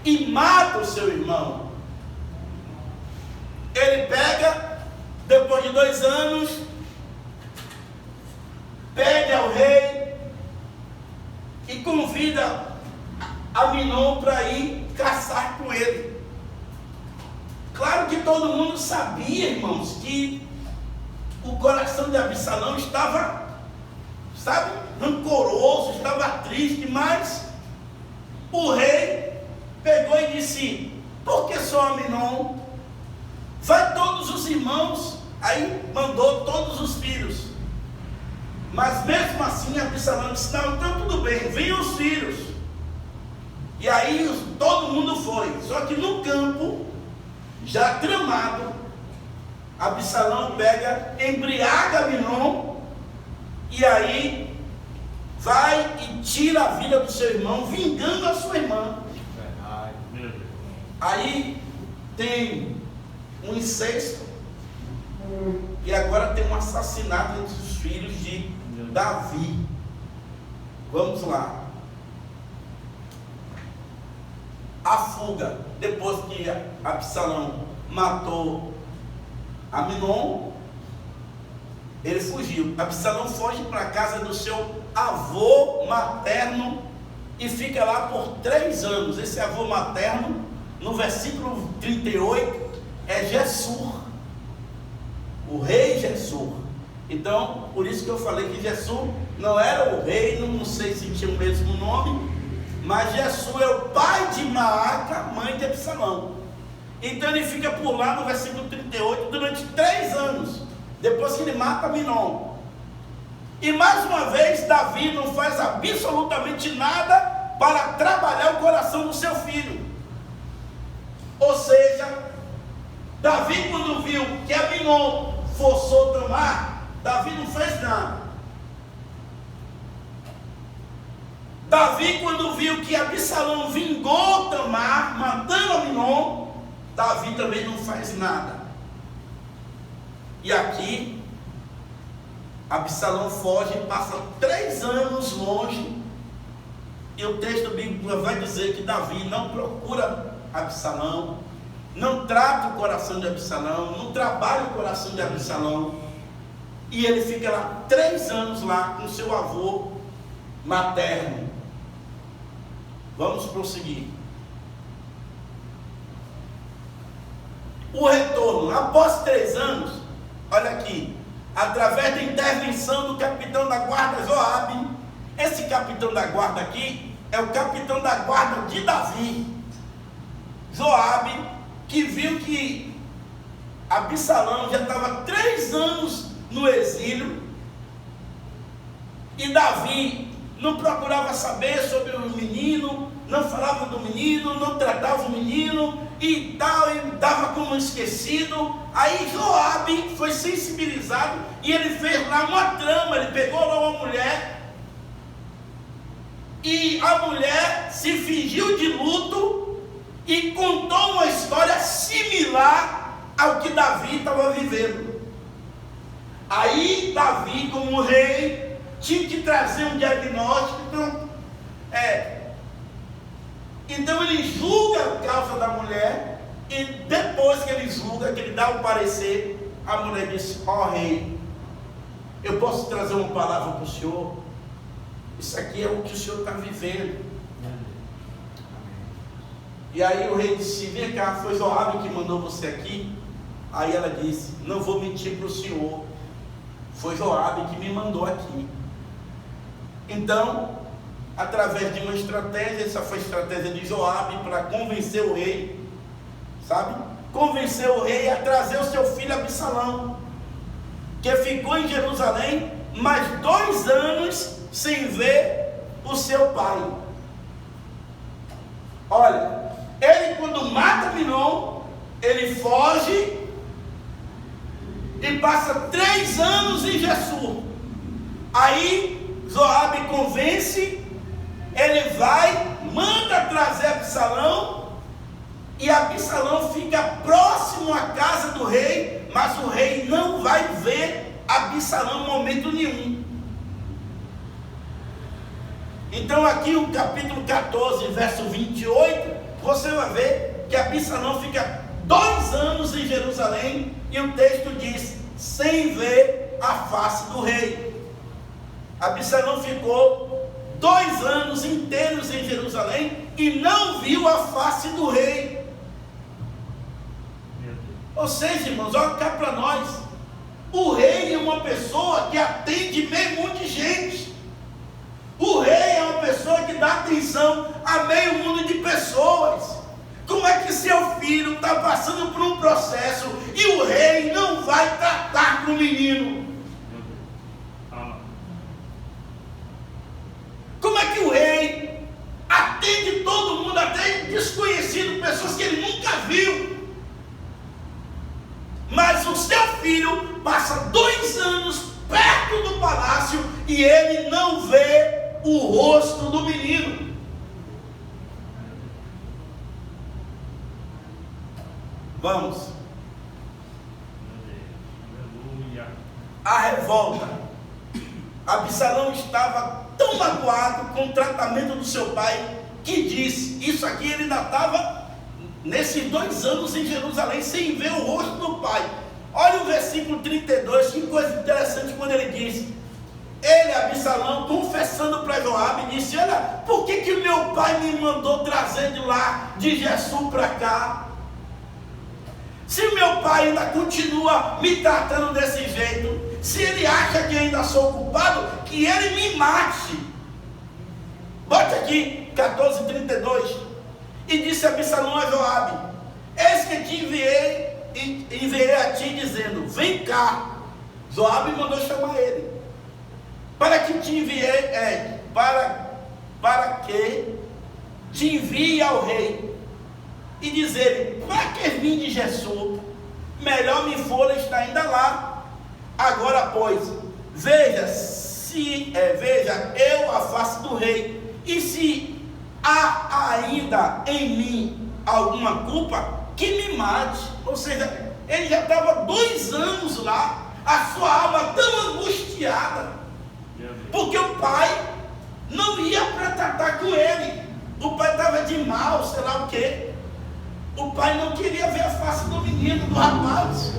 e mata o seu irmão. Ele pega, depois de 2 anos, pede ao rei e convida Aminon para ir caçar com ele. Claro que todo mundo sabia, irmãos, que o coração de Absalão estava, sabe, rancoroso, estava triste, mas o rei pegou e disse: por que só Aminon? Vai todos os irmãos, aí mandou todos os filhos. Mas mesmo assim Absalão disse: não, então tudo bem, venham os filhos. E aí todo mundo foi. Só que no campo, já tramado, Absalão pega, embriaga Amnon, e aí vai e tira a vida do seu irmão, vingando a sua irmã. Meu Deus. Aí tem um incesto, e agora tem um assassinato entre os filhos de Davi. Vamos lá. A fuga, depois que Absalão matou Amnon, ele fugiu. Absalão foge para a casa do seu avô materno e fica lá por 3 anos. Esse avô materno, no versículo 38, é Gessur, o rei Gessur. Então, por isso que eu falei que Gessur não era o reino, não sei se tinha o mesmo nome, mas Gessur é o pai de Maaca, mãe de Absalão. Então ele fica por lá no versículo 38 durante 3 anos, depois que ele mata Amnon. E mais uma vez Davi não faz absolutamente nada para trabalhar o coração do seu filho. Ou seja, Davi, quando viu que Amnon forçou Tamar, Davi não fez nada. Davi, quando viu que Absalão vingou Tamar, matando Amnon, Davi também não faz nada. E aqui, Absalão foge, passa 3 anos longe, e o texto bíblico vai dizer que Davi não procura Absalão, não trata o coração de Absalão, não trabalha o coração de Absalão, e ele fica lá 3 anos lá com seu avô materno. Vamos prosseguir. O retorno, após 3 anos, olha aqui, através da intervenção do capitão da guarda Joabe. Esse capitão da guarda aqui é o capitão da guarda de Davi. Joabe, que viu que Absalão já estava 3 anos no exílio, e Davi não procurava saber sobre o menino, não falava do menino, não tratava o menino e tal, ele dava como esquecido. Aí Joabe foi sensibilizado e ele fez lá uma trama. Ele pegou lá uma mulher, e a mulher se fingiu de luto e contou uma história similar ao que Davi estava vivendo. Aí Davi, como rei, tinha que trazer um diagnóstico. Então ele julga a causa da mulher, e depois que ele julga, que ele dá o parecer, a mulher diz: ó rei, eu posso trazer uma palavra para o senhor? Isso aqui é o que o senhor está vivendo. E aí o rei disse: vem cá, foi Joabe que mandou você aqui? Aí ela disse: não vou mentir para o senhor, foi Joabe que me mandou aqui. Então, através de uma estratégia, essa foi a estratégia de Joabe para convencer o rei, sabe? Convencer o rei a trazer o seu filho Absalão, que ficou em Jerusalém mais 2 anos sem ver o seu pai. Olha, ele quando mata Amnon, ele foge e passa 3 anos em Gessur. Aí Joabe convence, ele vai, manda trazer Absalão, e Absalão fica próximo à casa do rei, mas o rei não vai ver Absalão em momento nenhum. Então aqui o capítulo 14, verso 28, você vai ver que Absalão fica 2 anos em Jerusalém, e o texto diz: sem ver a face do rei. Absalão ficou 2 anos inteiros em Jerusalém e não viu a face do rei. Ou seja, irmãos, olha cá para nós, o rei é uma pessoa que atende meio mundo de gente. O rei é uma pessoa que dá atenção a meio mundo de pessoas. Como é que seu filho filho está passando por um processo e o rei não vai tratar com o menino? Como é que o rei atende todo mundo, até desconhecido, pessoas que ele nunca viu? Mas o seu filho passa 2 anos perto do palácio e ele não vê o rosto do menino. Vamos. A revolta. Absalão estava tão magoado com o tratamento do seu pai que disse, isso aqui ele ainda estava nesses 2 anos em Jerusalém sem ver o rosto do pai. Olha o versículo 32, que coisa interessante quando ele diz, ele, Absalão, confessando para Joabe, disse, olha, por que o meu pai me mandou trazer de lá, de Jessu para cá? Se o meu pai ainda continua me tratando desse jeito, se ele acha que ainda sou culpado, que ele me mate. Bote aqui, 14:32. E disse Absalão a Joabe, eis que te enviei a ti dizendo, vem cá. Joabe mandou chamar ele. Para que te enviei, para que te envie ao rei. E dizer, para que vim de Jessu? Melhor me for estar ainda lá. Agora, pois, veja eu a face do rei, e se há ainda em mim alguma culpa, que me mate. Ou seja, ele já estava 2 anos lá, a sua alma tão angustiada, porque o pai não ia para tratar com ele, o pai estava de mal, sei lá o que. O pai não queria ver a face do menino, do rapaz.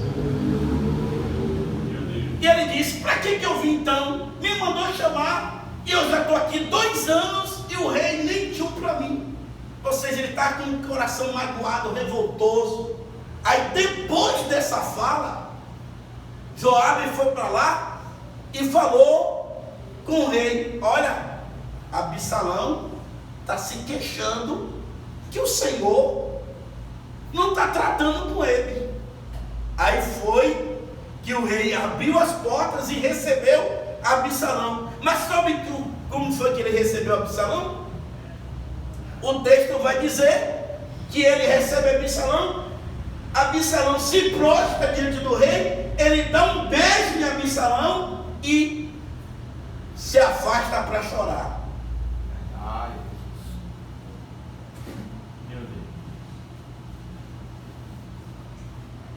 E ele disse, para que eu vim então? Me mandou chamar, e eu já estou aqui 2 anos, e o rei nem tchum para mim. Ou seja, ele está com o coração magoado, revoltoso. Aí depois dessa fala, Joabe foi para lá, e falou com o rei, olha, Absalão está se queixando, que o Senhor não está tratando com ele. Aí foi que o rei abriu as portas e recebeu Absalão. Mas sabe como foi que ele recebeu Absalão? O texto vai dizer que ele recebe Absalão. Absalão se prostra diante do rei, ele dá um beijo em Absalão e se afasta para chorar.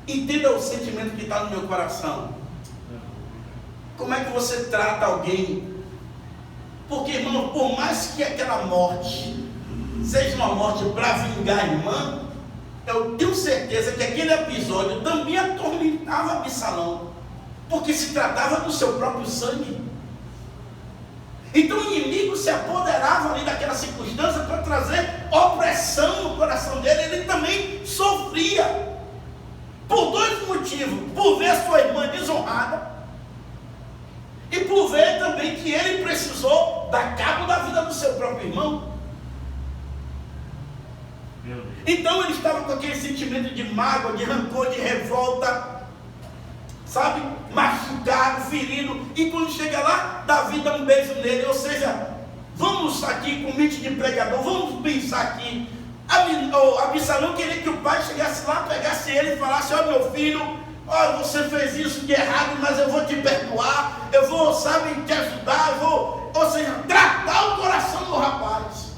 Entenda o sentimento que está no meu coração. Como é que você trata alguém? Porque, irmão, por mais que aquela morte seja uma morte para vingar a irmã, eu tenho certeza que aquele episódio também atormentava Absalão, porque se tratava do seu próprio sangue. Então o inimigo se apoderava ali daquela circunstância para trazer opressão no coração dele. Ele também sofria. Por 2 motivos, por ver sua irmã desonrada e por ver também que ele precisou dar cabo da vida do seu próprio irmão. Então ele estava com aquele sentimento de mágoa, de rancor, de revolta, sabe, machucado, ferido, e quando chega lá, Davi dá um beijo nele. Ou seja, vamos aqui com mente de pregador, vamos pensar aqui. Absalão queria que o pai chegasse lá, pegasse ele e falasse, ó meu filho, ó, você fez isso de errado, mas eu vou te perdoar, eu vou, sabe, te ajudar, eu vou, ou seja, tratar o coração do rapaz.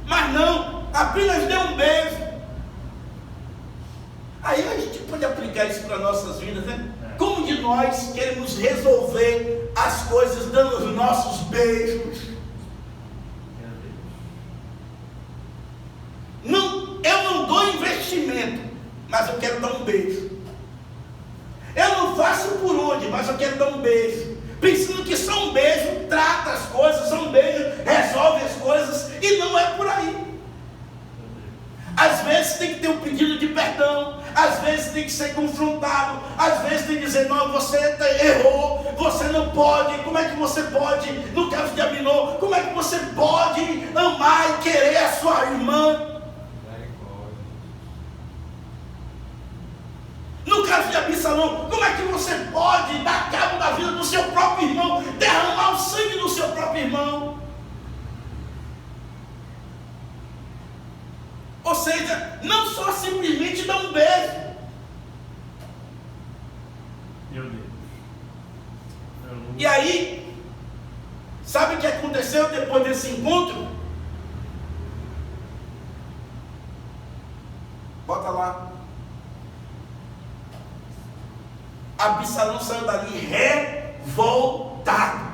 Mas não, apenas deu um beijo. Aí a gente pode aplicar isso para nossas vidas, né? Como de nós queremos resolver as coisas dando os nossos beijos. Não, eu não dou investimento, mas eu quero dar um beijo. Eu não faço por onde, mas eu quero dar um beijo. Pensando que só um beijo trata as coisas, só um beijo resolve as coisas, e não é por aí. Às vezes tem que ter um pedido de perdão, às vezes tem que ser confrontado, às vezes tem que dizer, não, você errou, você não pode, como é que você pode, no caso de Aminô, como é que você pode amar e querer a sua irmã? seja, não só simplesmente dar um beijo. Meu Deus. E aí, sabe o que aconteceu depois desse encontro? Bota lá. Absalão saiu dali revoltado.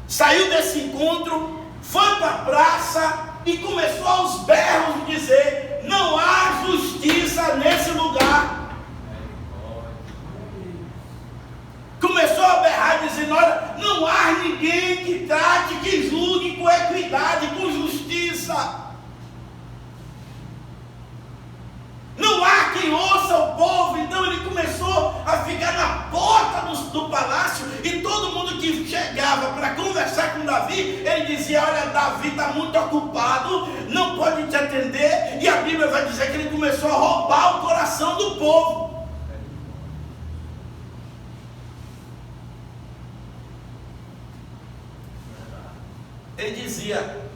Saiu desse encontro, foi para a praça e começou aos berros de dizer: não há justiça nesse lugar. Começou a berrar dizendo: olha, não há ninguém que trate, que julgue com equidade, com justiça. Não há quem ouça o povo. Então ele começou a ficar na porta do palácio, e todo mundo que chegava para conversar com Davi, ele dizia: olha, Davi está muito ocupado, não pode te atender. E a Bíblia vai dizer que ele começou a roubar o coração do povo. Ele dizia: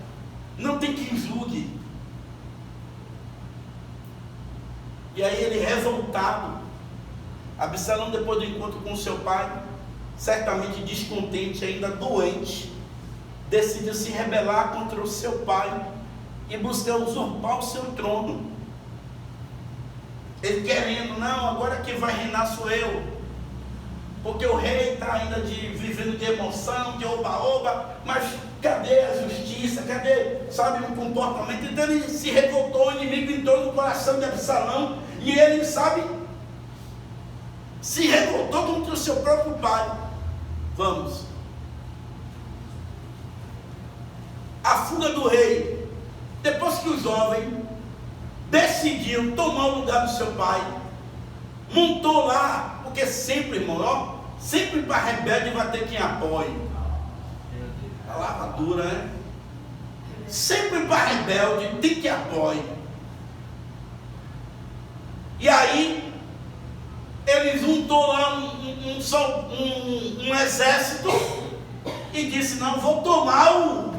não tem quem julgue. E aí ele, revoltado, Absalão, depois do encontro com seu pai, certamente descontente, ainda doente, decidiu se rebelar contra o seu pai e buscar usurpar o seu trono. Ele querendo: não, agora quem vai reinar sou eu, porque o rei está ainda vivendo de emoção, de oba-oba, mas cadê a justiça? Cadê, sabe, o comportamento? Então ele se revoltou, o inimigo entrou no coração de Absalão, e ele, sabe, se revoltou contra o seu próprio pai. Vamos. A fuga do rei, depois que o jovem decidiu tomar o lugar do seu pai, montou lá, porque sempre, irmão, ó, sempre para rebelde vai ter quem apoie. Palavra dura, né? Sempre para rebelde tem que apoie. E aí ele juntou lá um exército e disse: não, vou tomar o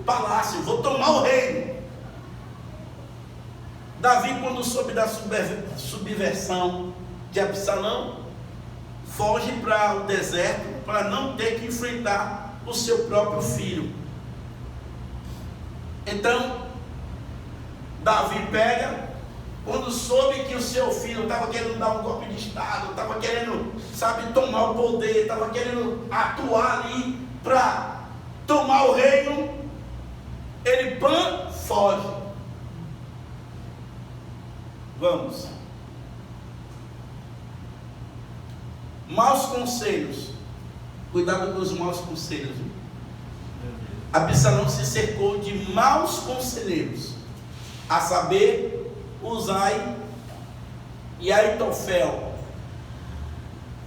palácio, vou tomar o reino. Davi, quando soube da subversão de Absalão, foge para o deserto para não ter que enfrentar o seu próprio filho. Então Davi pega, quando soube que o seu filho estava querendo dar um golpe de estado, estava querendo, sabe, tomar o poder, estava querendo atuar ali para tomar o reino, ele foge. Vamos. Maus conselhos. Cuidado com os maus conselhos. Absalão se cercou de maus conselheiros, a saber, Uzai e Aitofel,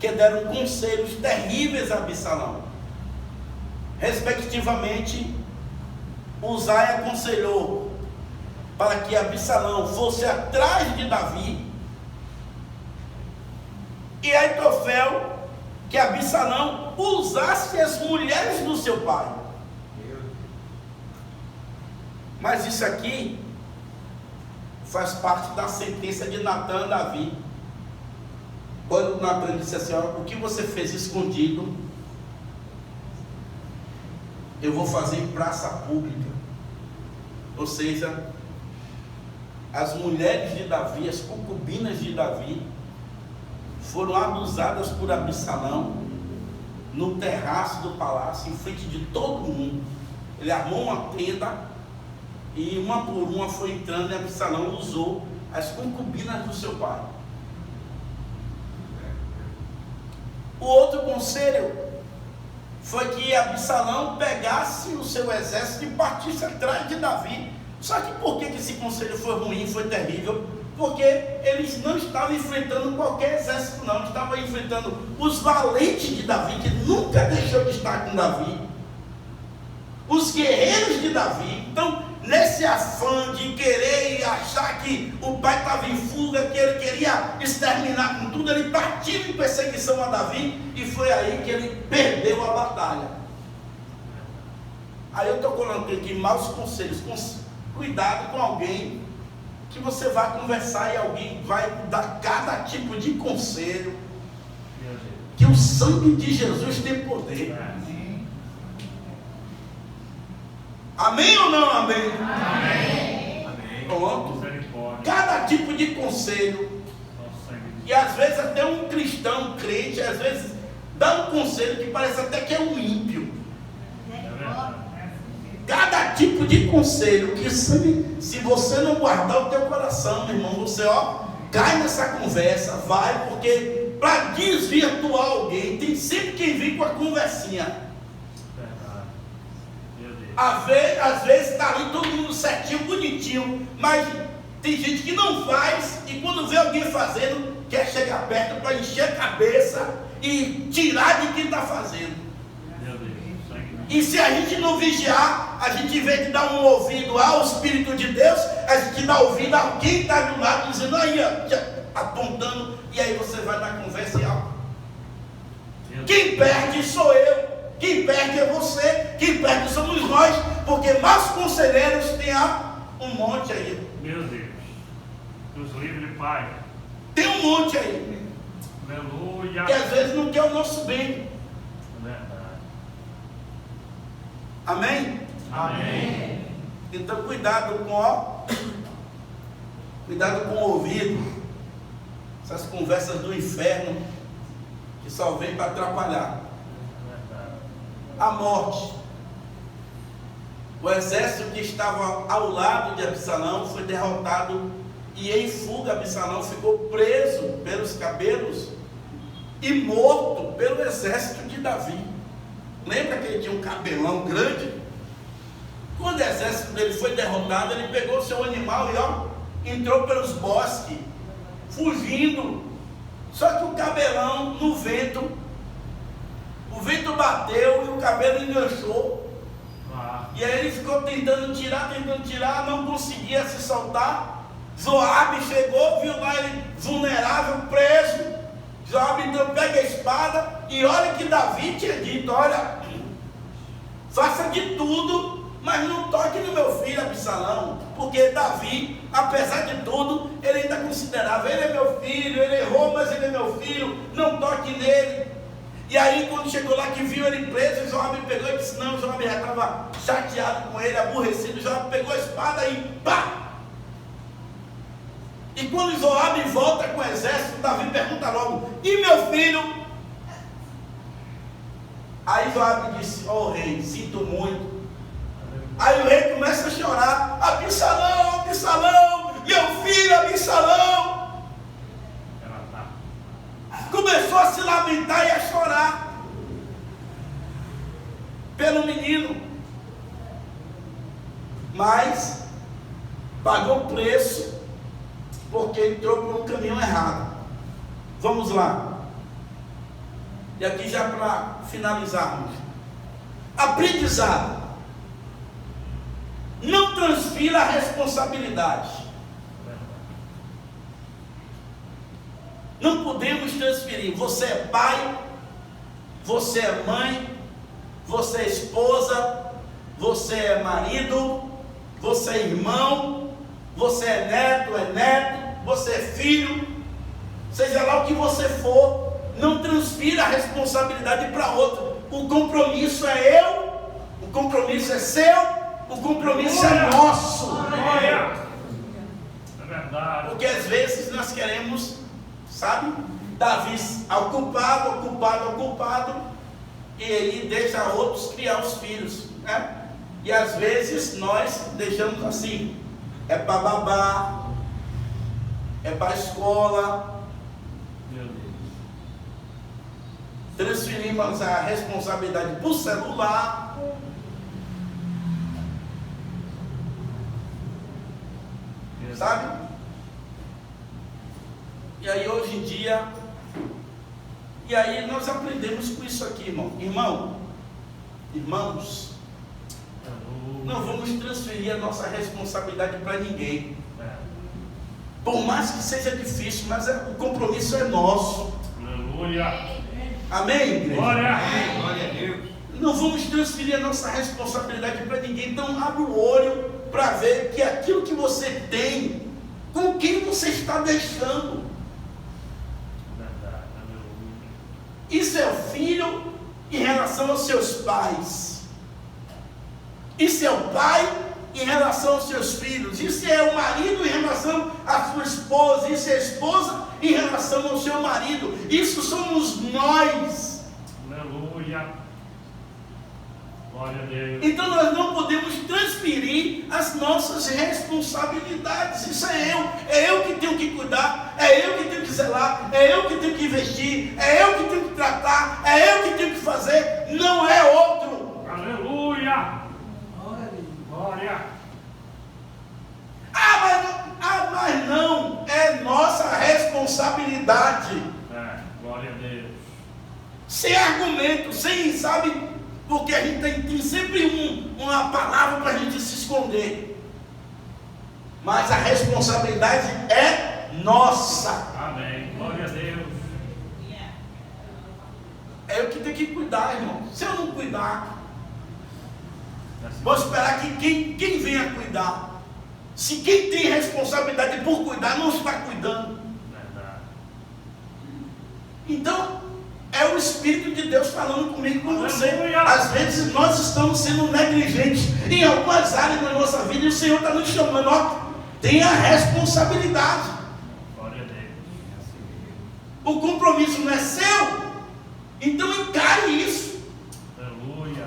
que deram conselhos terríveis a Absalão. Respectivamente, Uzai aconselhou para que Absalão fosse atrás de Davi, e Aitofel que Absalão usasse as mulheres do seu pai. Mas isso aqui faz parte da sentença de Natan a Davi. Quando Natan disse assim: o que você fez escondido, eu vou fazer em praça pública. Ou seja, as mulheres de Davi, as concubinas de Davi, foram abusadas por Absalão no terraço do palácio, em frente de todo mundo. Ele armou uma tenda e uma por uma foi entrando, e Absalão usou as concubinas do seu pai. O outro conselho foi que Absalão pegasse o seu exército e partisse atrás de Davi. Só que por que esse conselho foi ruim, foi terrível? Porque eles não estavam enfrentando qualquer exército, não. Eles estavam enfrentando os valentes de Davi, que nunca deixou de estar com Davi, os guerreiros de Davi. Então, nesse afã de querer e achar que o pai estava em fuga, que ele queria exterminar com tudo, ele partiu em perseguição a Davi, e foi aí que ele perdeu a batalha. Aí eu estou colocando aqui maus conselhos. Cuidado com alguém que você vai conversar e alguém vai dar cada tipo de conselho. Meu Deus. Que o sangue de Jesus tem poder. Amém ou não amém? Amém. Amém. Pronto. Misericórdia. Cada tipo de conselho. Nosso sangue de E às vezes até um cristão, um crente, às vezes dá um conselho que parece até que é um ímpio. É verdade. Cada tipo de conselho que se você não guardar o teu coração, meu irmão, você cai nessa conversa, vai, porque para desvirtuar alguém, tem sempre quem vem com a conversinha. Verdade. Meu Deus. Às vezes está ali todo mundo certinho, bonitinho, mas tem gente que não faz e quando vê alguém fazendo, quer chegar perto para encher a cabeça e tirar de quem está fazendo. Meu Deus. Sangue de E se a gente não vigiar, a gente, em vez de dar um ouvido ao Espírito de Deus, a gente dá ouvido a quem está do lado, dizendo aí, apontando, e aí você vai na conversa e Meu Deus. quem perde sou eu, quem perde é você, quem perde somos nós, porque maus conselheiros tem um monte aí, Meu Deus. Nos livre, Pai. tem um monte aí, Aleluia. que às vezes não quer o nosso bem. Verdade. Amém? Amém. Então cuidado com o ouvido, essas conversas do inferno que só vem para atrapalhar. Verdade. A morte. O exército que estava ao lado de Absalão foi derrotado e em fuga Absalão ficou preso pelos cabelos e morto pelo exército de Davi. Lembra que ele tinha um cabelão grande? Quando o exército dele foi derrotado, ele pegou seu animal e entrou pelos bosques, fugindo. Só que o cabelão, no vento, o vento bateu e o cabelo enganchou. E aí ele ficou tentando tirar, não conseguia se soltar. Joabe chegou, viu lá ele vulnerável, preso. Joabe então pega a espada e olha que Davi tinha dito, olha, faça de tudo, mas não toque no meu filho Absalão, porque Davi, apesar de tudo, ele ainda considerava, ele é meu filho, ele errou, mas ele é meu filho, não toque nele. E aí quando chegou lá que viu ele preso, Joabe pegou e disse, não, Joabe já estava chateado com ele, aborrecido, Joabe pegou a espada e pá! E quando Joabe volta com o exército, Davi pergunta logo, e meu filho? Aí Joabe disse, rei, sinto muito. Aí o rei começa a chorar, Absalão, Absalão, meu filho Absalão. Começou a se lamentar e a chorar pelo menino, mas pagou o preço, porque entrou por um caminho errado. Vamos lá. E aqui já para finalizarmos. Aprendizado. Não transfira a responsabilidade. Não podemos transferir. Você é pai, você é mãe, você é esposa, você é marido, você é irmão, você é neto, você é filho, seja lá o que você for, não transfira a responsabilidade para outro. O compromisso é eu, o compromisso é seu, o compromisso é nosso. É verdade. Porque às vezes nós queremos, sabe, Davi ocupado, e ele deixa outros criar os filhos, né? E às vezes nós deixamos assim, é para babá, é para a escola, Meu Deus. transferimos a responsabilidade para o celular. Sabe? E aí hoje em dia, e aí nós aprendemos com isso aqui, irmãos, não vamos transferir a nossa responsabilidade para ninguém. Por mais que seja difícil, mas o compromisso é nosso. Aleluia. Amém, igreja? Glória. Glória a Deus. Não vamos transferir a nossa responsabilidade para ninguém. Então abre o olho, para ver que aquilo que você tem, com quem você está deixando. Verdade. Aleluia. Isso é o filho em relação aos seus pais. Isso é o pai em relação aos seus filhos. Isso é o marido em relação à sua esposa. Isso é a esposa em relação ao seu marido. Isso somos nós. Aleluia. Glória a Deus. Então nós não podemos transferir as nossas responsabilidades. Isso é eu que tenho que cuidar, é eu que tenho que zelar, é eu que tenho que investir, é eu que tenho que tratar, é eu que tenho que fazer, não é outro. Aleluia. Glória. Mas não, é nossa responsabilidade. Glória a Deus. Sem argumento, sem, sabe, porque a gente tem sempre uma palavra para a gente se esconder. Mas a responsabilidade é nossa. Amém. Glória a Deus. É eu que tenho que cuidar, irmão. Se eu não cuidar, vou esperar que quem venha cuidar. Se quem tem responsabilidade por cuidar não está cuidando, Verdade. então é o Espírito de Deus falando comigo, com você. Aleluia. Às vezes nós estamos sendo negligentes em algumas áreas da nossa vida e o Senhor está nos chamando, ó, tenha responsabilidade. Glória a Deus. O compromisso não é seu, então encare isso. Aleluia.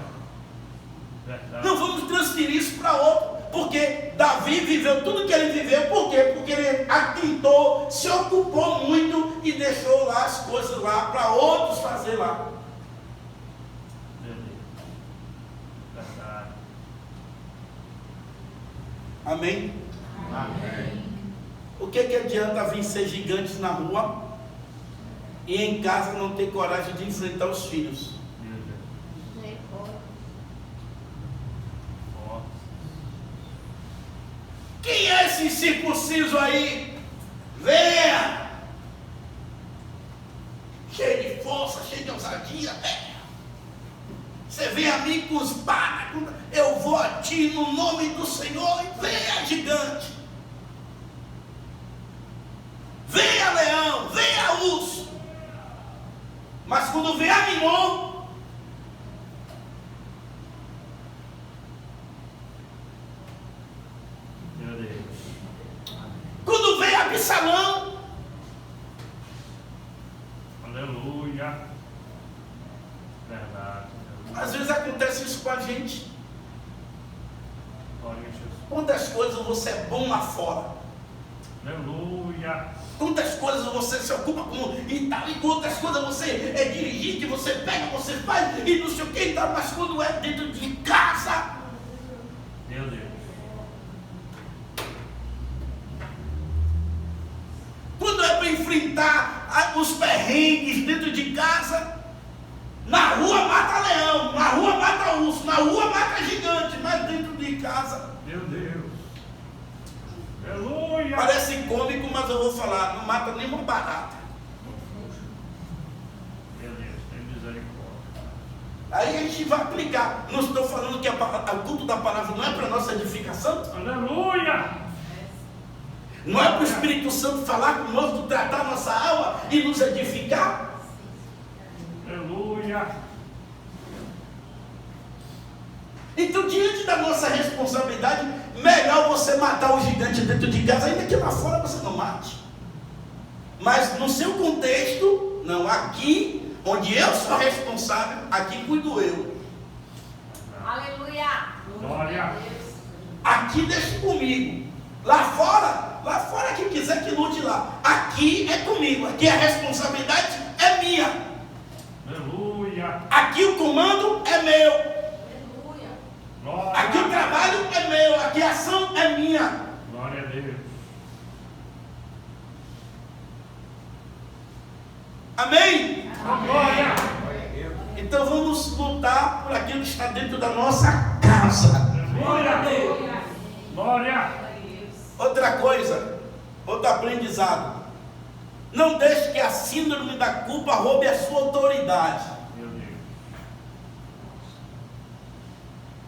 Verdade. Não vamos transferir isso para outro. Porque Davi viveu tudo que ele viveu. Por quê? Porque ele atentou, se ocupou muito e deixou lá as coisas lá para outros fazer lá. Meu Deus. Verdade. Amém? Amém. O que adianta vencer gigantes na rua e em casa não ter coragem de enfrentar os filhos? Meu Deus. Ó. Quem é esse incircunciso aí? Venha! Cheio de força, cheio de ousadia, venha! Você vem a mim com espada, eu vou a ti no nome do Senhor e venha, gigante! Venha, leão, venha, urso! Mas quando vem a Mimon, Meu Deus. quando vem Absalão, Aleluia. Verdade. às vezes acontece isso com a gente. Glória a Jesus. Quantas coisas você é bom lá fora, Aleluia. quantas coisas você se ocupa com e tal, e quantas coisas você é dirigente, você pega, você faz, e não sei o que e tal, mas quando é dentro de casa, Meu Deus. quando é para enfrentar os perrengues dentro de casa, na rua mata leão, na rua mata urso, na rua mata gigante, mas dentro de casa, Meu Deus. Aleluia. parece cômico, mas eu vou falar, não mata nenhuma barata. Meu Deus, tem misericórdia. Aí a gente vai aplicar. Não estou falando que o culto da palavra não é para nossa edificação? Aleluia. Não é para o Espírito Santo falar conosco, tratar nossa alma e nos edificar? Aleluia. Então, diante da nossa responsabilidade, melhor você matar o gigante dentro de casa, ainda que lá fora você não mate. Mas no seu contexto, não, aqui, onde eu sou responsável, aqui cuido eu. Aleluia. Glória. Aqui deixa comigo. Lá fora quem quiser que lute lá. Aqui é comigo, aqui a responsabilidade é minha. Aleluia. Aqui o comando é meu. Aleluia. Glória. Aqui o trabalho é meu, aqui a ação é minha. Glória a Deus. Amém? Glória. Então vamos lutar por aquilo que está dentro da nossa casa. Glória a Deus. Glória. Outra coisa, outro aprendizado. Não deixe que a síndrome da culpa roube a sua autoridade. Meu Deus.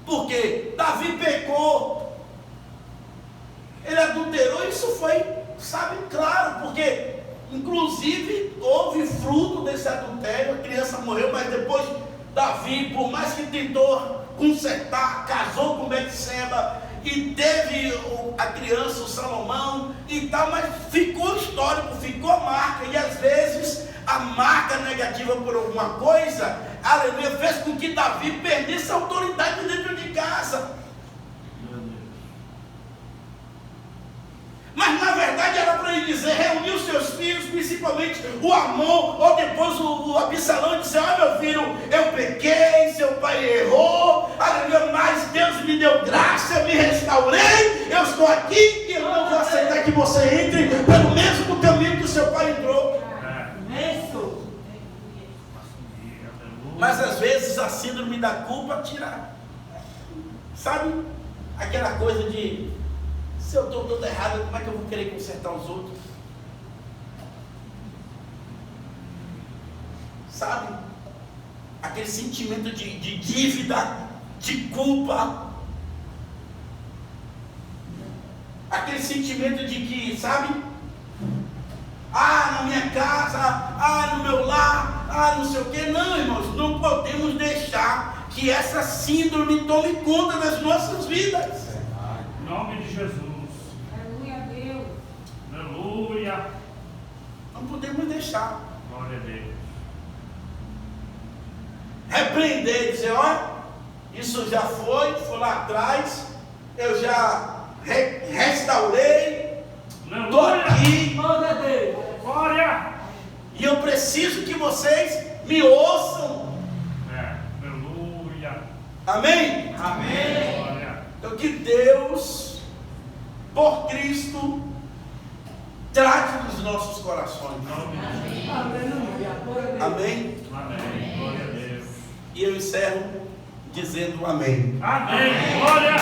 Porque Davi pecou. foi, sabe, claro, porque inclusive houve fruto desse adultério, a criança morreu, mas depois Davi, por mais que tentou consertar, casou com Betseba e teve a criança, o Salomão e tal, mas ficou histórico, ficou a marca, e às vezes a marca negativa por alguma coisa, aleluia, fez com que Davi perdesse a autoridade dentro de casa. Mas na verdade era para ele dizer, reunir os seus filhos, principalmente o Amon, ou depois o Absalão, e dizer: ó, meu filho, eu pequei, seu pai errou, aleluia, mas Deus me deu graça, eu me restaurei, eu estou aqui e eu não vou aceitar que você entre pelo mesmo caminho que o seu pai entrou. Mas às vezes a síndrome da culpa tira, sabe, aquela coisa de: se eu estou todo errado, como é que eu vou querer consertar os outros? Sabe? Aquele sentimento de dívida, de culpa. Aquele sentimento de que, sabe? Na minha casa, no meu lar, não sei o quê. Não, irmãos, não podemos deixar que essa síndrome tome conta das nossas vidas. Em nome de Jesus. Aleluia. Não podemos deixar. Glória a Deus. Repreender, dizer: ó, isso já foi lá atrás, eu já restaurei, estou aqui, Glória. e eu preciso que vocês me ouçam. Aleluia. Amém? Amém. Glória. Então que Deus, por Cristo, trate dos nossos corações. Em nome de Jesus. Amém? Amém. Glória a Deus. E eu encerro dizendo amém. Amém. Glória.